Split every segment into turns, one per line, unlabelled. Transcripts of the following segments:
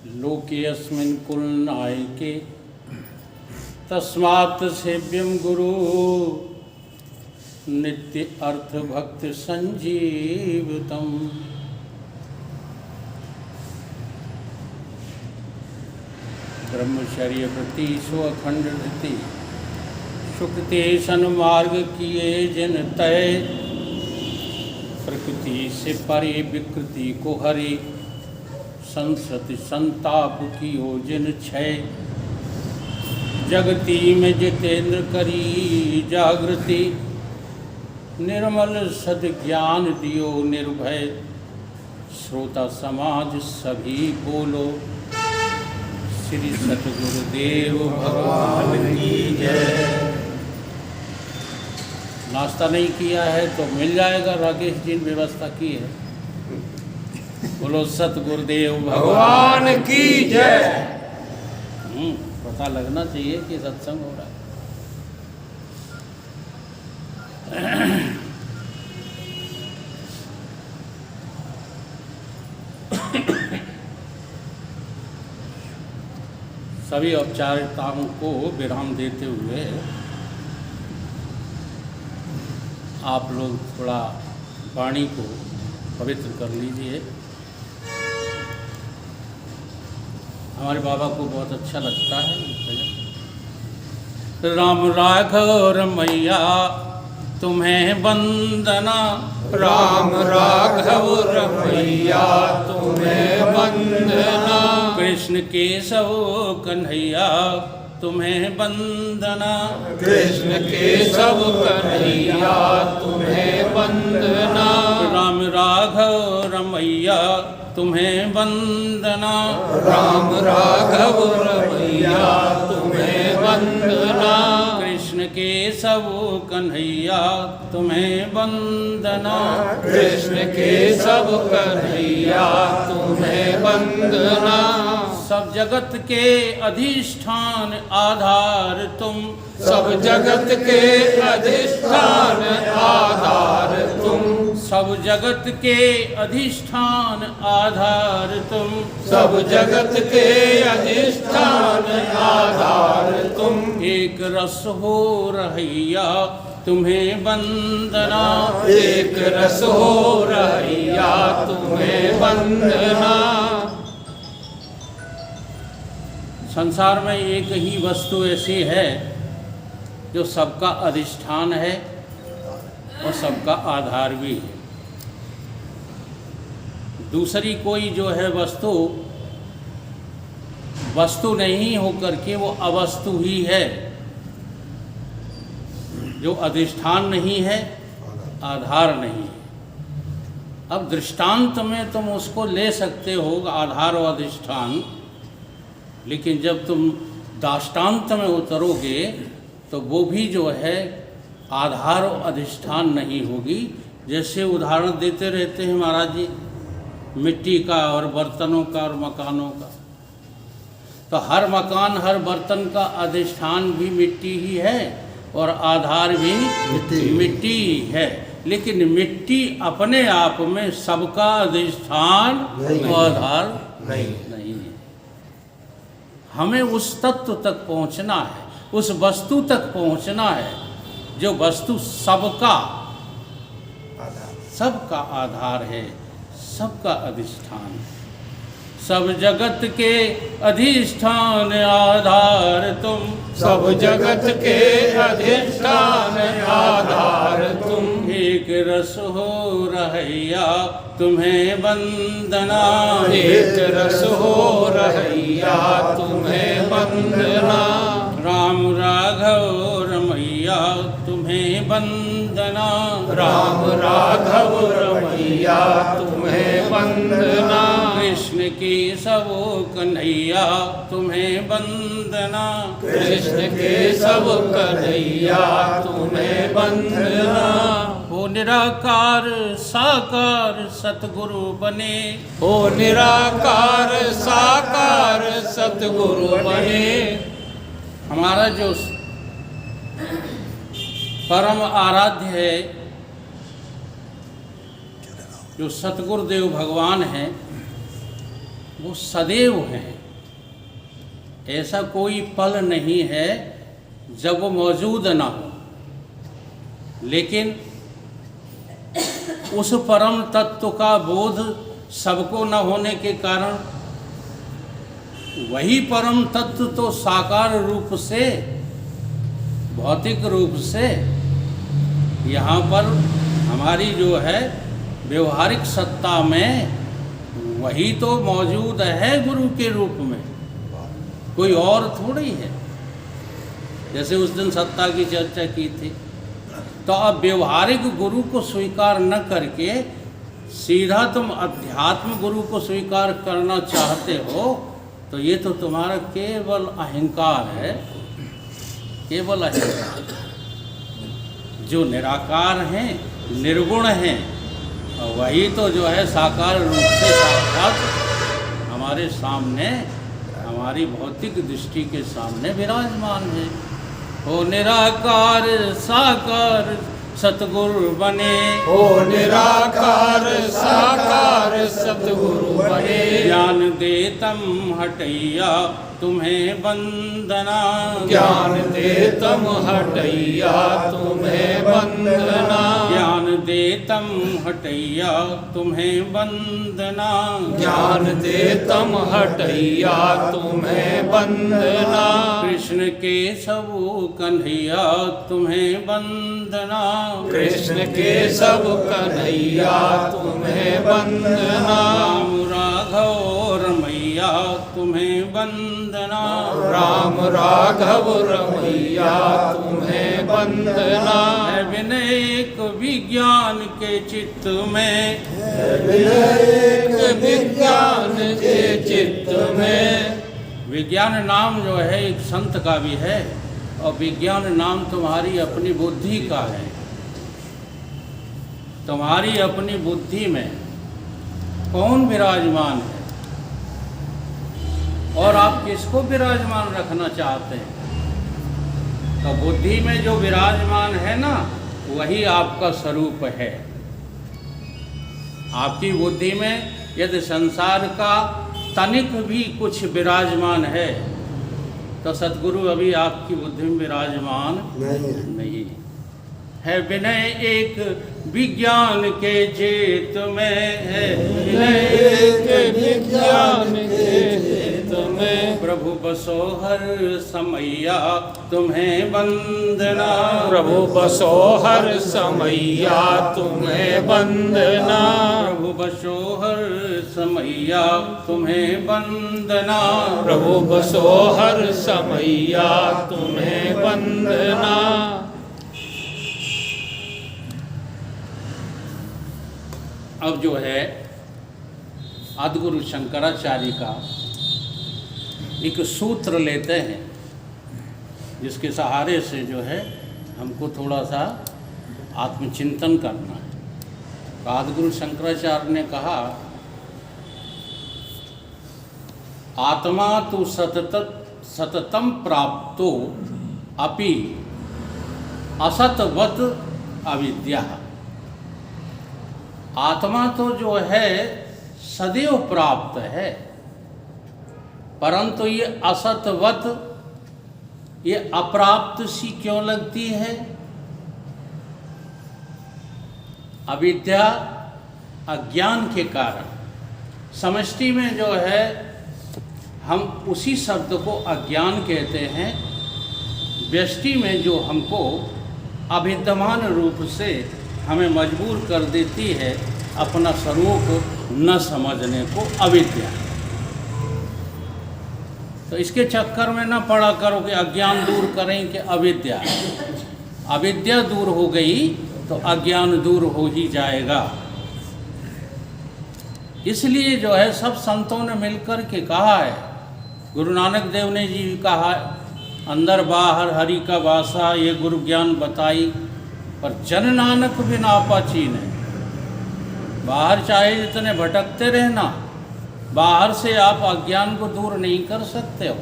लोके अस्मिन् कुलनायके तस्मात् सेव्यं गुरु नित्य अर्थ भक्त संजीवितम्। ब्रह्मचर्य वृत्ति स्वखंड धृति सुकृति सन्मार्ग किए जिन तय, प्रकृति से परे विकृति को हरे, संसति संताप कियो जिन क्षय, जगती में जितेंद्र करी जागृति, निर्मल सद्ज्ञान दियो निर्भय, श्रोता समाज सभी बोलो, श्री सतगुरुदेव भगवान की जय। नाश्ता नहीं किया है तो मिल जाएगा, राकेश जी ने व्यवस्था की है। बोलो सतगुरुदेव भगवान की जय। पता लगना चाहिए कि सत्संग हो रहा है। सभी औपचारिकताओं को विराम देते हुए आप लोग थोड़ा वाणी को पवित्र कर लीजिए। हमारे बाबा को बहुत अच्छा लगता है। राम राघव रमैया तुम्हें वंदना,
राम राघव रमैया तुम्हें वंदना,
कृष्ण केशव कन्हैया तुम्हें वंदना,
कृष्ण केशव कन्हैया तुम्हें वंदना,
राम राघव रमैया तुम्हें वंदना,
राम राघव रमैया तुम्हें वंदना,
कृष्ण केशव कन्हैया तुम्हें वंदना,
कृष्ण केशव कन्हैया तुम्हें वंदना,
सब जगत के अधिष्ठान आधार तुम,
सब जगत के अधिष्ठान आधार तुम,
सब जगत के अधिष्ठान आधार तुम,
सब जगत के अधिष्ठान आधार तुम,
एक रस हो रहिया तुम्हें वंदना,
एक रस हो रहिया तुम्हें वंदना।
संसार में एक ही वस्तु ऐसी है जो सबका अधिष्ठान है और सबका आधार भी है। दूसरी कोई जो है वस्तु नहीं होकर के वो अवस्तु ही है, जो अधिष्ठान नहीं है, आधार नहीं है। अब दृष्टांत में तुम उसको ले सकते हो आधार और अधिष्ठान, लेकिन जब तुम दाष्टान्त में उतरोगे तो वो भी जो है आधार और अधिष्ठान नहीं होगी। जैसे उदाहरण देते रहते हैं महाराज जी, मिट्टी का और बर्तनों का और मकानों का, तो हर मकान हर बर्तन का अधिष्ठान भी मिट्टी ही है और आधार भी मिट्टी ही है। लेकिन मिट्टी अपने आप में सबका अधिष्ठान और आधार नहीं है। हमें उस तत्व तक पहुंचना है, उस वस्तु तक पहुंचना है जो वस्तु सबका आधार है, सबका अधिष्ठान है। सब जगत के अधिष्ठान आधार तुम,
सब जगत के अधिष्ठान आधार तुम,
एक रस हो रहिया तुम्हें वंदना,
एक रस हो रहिया तुम्हें वंदना,
राम राघव रमैया तुम्हें वंदना,
राम राघव रमैया तुम्हें वंदना,
कृष्ण केशव कन्हैया तुम्हें वंदना,
कृष्ण केशव कन्हैया तुम्हें वंदना।
हो निराकार साकार सतगुरु बने,
हो निराकार साकार सतगुरु बने।
हमारा जो परम आराध्य है, जो सतगुरुदेव भगवान हैं, वो सदैव हैं। ऐसा कोई पल नहीं है जब वो मौजूद ना हो, लेकिन उस परम तत्व का बोध सबको न होने के कारण वही परम तत्व तो साकार रूप से, भौतिक रूप से यहाँ पर हमारी जो है व्यवहारिक सत्ता में वही तो मौजूद है गुरु के रूप में, कोई और थोड़ी है। जैसे उस दिन सत्ता की चर्चा की थी, तो अब व्यवहारिक गुरु को स्वीकार न करके सीधा तुम अध्यात्म गुरु को स्वीकार करना चाहते हो, तो ये तो तुम्हारा केवल अहंकार है, केवल अहंकार। जो निराकार हैं, निर्गुण हैं, और वही तो जो है साकार रूप से साक्षात हमारे सामने, हमारी भौतिक दृष्टि के सामने विराजमान है। हो निराकार साकार सतगुरु बने,
हो निराकार साकार सतगुरु बने।
ज्ञान दे तम हटैया तुम्हें वंदना,
ज्ञान दे तम हटैया तुम्हें वंदना।
ज्ञान दे तम हटैया तुम्हें वंदना,
ज्ञान दे तम हटैया तुम्हें वंदना।
कृष्ण के सब कन्हैया तुम्हें वंदना,
कृष्ण के सब कन्हैया तुम्हें वंदना।
राम राघव रमैया तुम्हें वंदना,
राम राघव रमैया तुम्हें वंदना।
है विनयक विज्ञान के चित्त में,
विनयक विज्ञान के चित्त में।
विज्ञान नाम जो है एक संत का भी है, और विज्ञान नाम तुम्हारी अपनी बुद्धि का है। तुम्हारी अपनी बुद्धि में कौन विराजमान है और आप किसको विराजमान रखना चाहते हैं? तो बुद्धि में जो विराजमान है ना, वही आपका स्वरूप है। आपकी बुद्धि में यदि संसार का तनिक भी कुछ विराजमान है, तो सद्गुरु अभी आपकी बुद्धि में विराजमान नहीं है। विनय एक विज्ञान के चेत में है, विनय
एक विज्ञान के चित्त में।
प्रभु बसो हर समैया तुम्हें वंदना,
प्रभु बसो हर समैया तुम्हें वंदना।
प्रभु बसो हर समैया तुम्हें वंदना।
प्रभु बसो हर समैया तुम्हें वंदना।
अब जो है आदिगुरु शंकराचार्य का एक सूत्र लेते हैं, जिसके सहारे से जो है हमको थोड़ा सा आत्मचिंतन करना है। तो आदिगुरु शंकराचार्य ने कहा, आत्मा तो सततम प्राप्तो अपि असतवत अविद्या। आत्मा तो जो है सदैव प्राप्त है, परंतु ये असतवत, ये अप्राप्त सी क्यों लगती है? अविद्या, अज्ञान के कारण। समष्टि में जो है हम उसी शब्द को अज्ञान कहते हैं, व्यष्टि में जो हमको अविद्यमान रूप से हमें मजबूर कर देती है अपना स्वरूप न समझने को, अविद्या। तो इसके चक्कर में न पड़ा करो कि अज्ञान दूर करें कि अविद्या। अविद्या दूर हो गई तो अज्ञान दूर हो ही जाएगा। इसलिए जो है सब संतों ने मिलकर के कहा है, गुरु नानक देव ने जी कहा, अंदर बाहर हरि का वासा ये गुरु ज्ञान बताई, पर जन नानक बिना पाचीन है। बाहर चाहे जितने भटकते रहना, बाहर से आप अज्ञान को दूर नहीं कर सकते हो।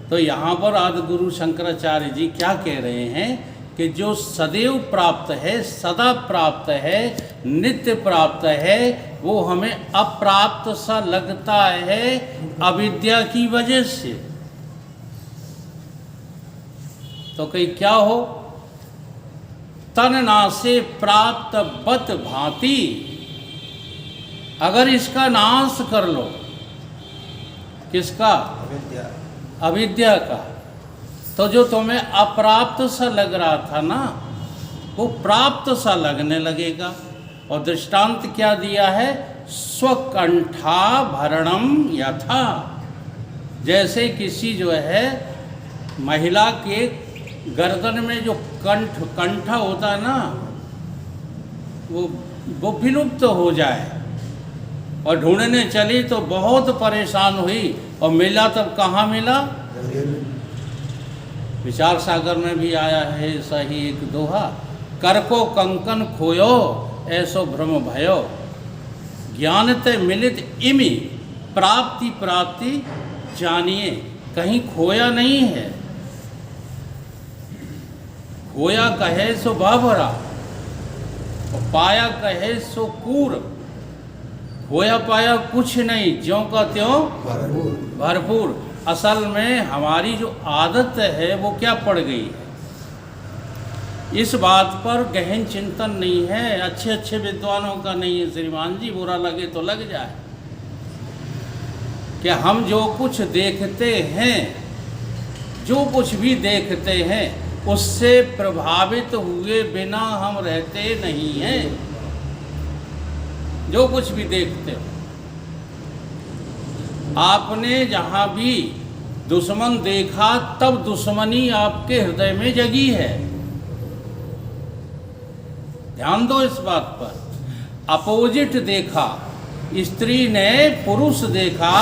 तो यहाँ पर आदि गुरु शंकराचार्य जी क्या कह रहे हैं कि जो सदैव प्राप्त है, सदा प्राप्त है, नित्य प्राप्त है, वो हमें अप्राप्त सा लगता है अविद्या की वजह से। तो कहीं क्या हो, तन नासे प्राप्त बत भांति, अगर इसका नाश कर लो, किसका? अविद्या का, तो जो तुम्हें अप्राप्त सा लग रहा था ना, वो प्राप्त सा लगने लगेगा। और दृष्टांत क्या दिया है? स्वकंठा भरणम यथा, जैसे किसी जो है महिला के गर्दन में जो कंठा होता है ना, वो विलुप्त हो जाए, और ढूंढने चली तो बहुत परेशान हुई, और मिला तब कहाँ मिला? विचार सागर में भी आया है ऐसा ही एक दोहा, कर को कंकन खोयो ऐसो भ्रम भयो, ज्ञान ते मिलित इमि प्राप्ति प्राप्ति जानिए। कहीं खोया नहीं है, खोया कहे सो बाभरा, और पाया कहे सो कूर। खोया पाया कुछ नहीं, ज्यों का त्यों भरपूर। असल में हमारी जो आदत है वो क्या पड़ गई है, इस बात पर गहन चिंतन नहीं है, अच्छे अच्छे विद्वानों का नहीं है श्रीमान जी, बुरा लगे तो लग जाए। कि हम जो कुछ देखते हैं, जो कुछ भी देखते हैं, उससे प्रभावित हुए बिना हम रहते नहीं हैं। जो कुछ भी देखते हो, आपने जहाँ भी दुश्मन देखा तब दुश्मनी आपके हृदय में जगी है, ध्यान दो इस बात पर। अपोजिट देखा, स्त्री ने पुरुष देखा,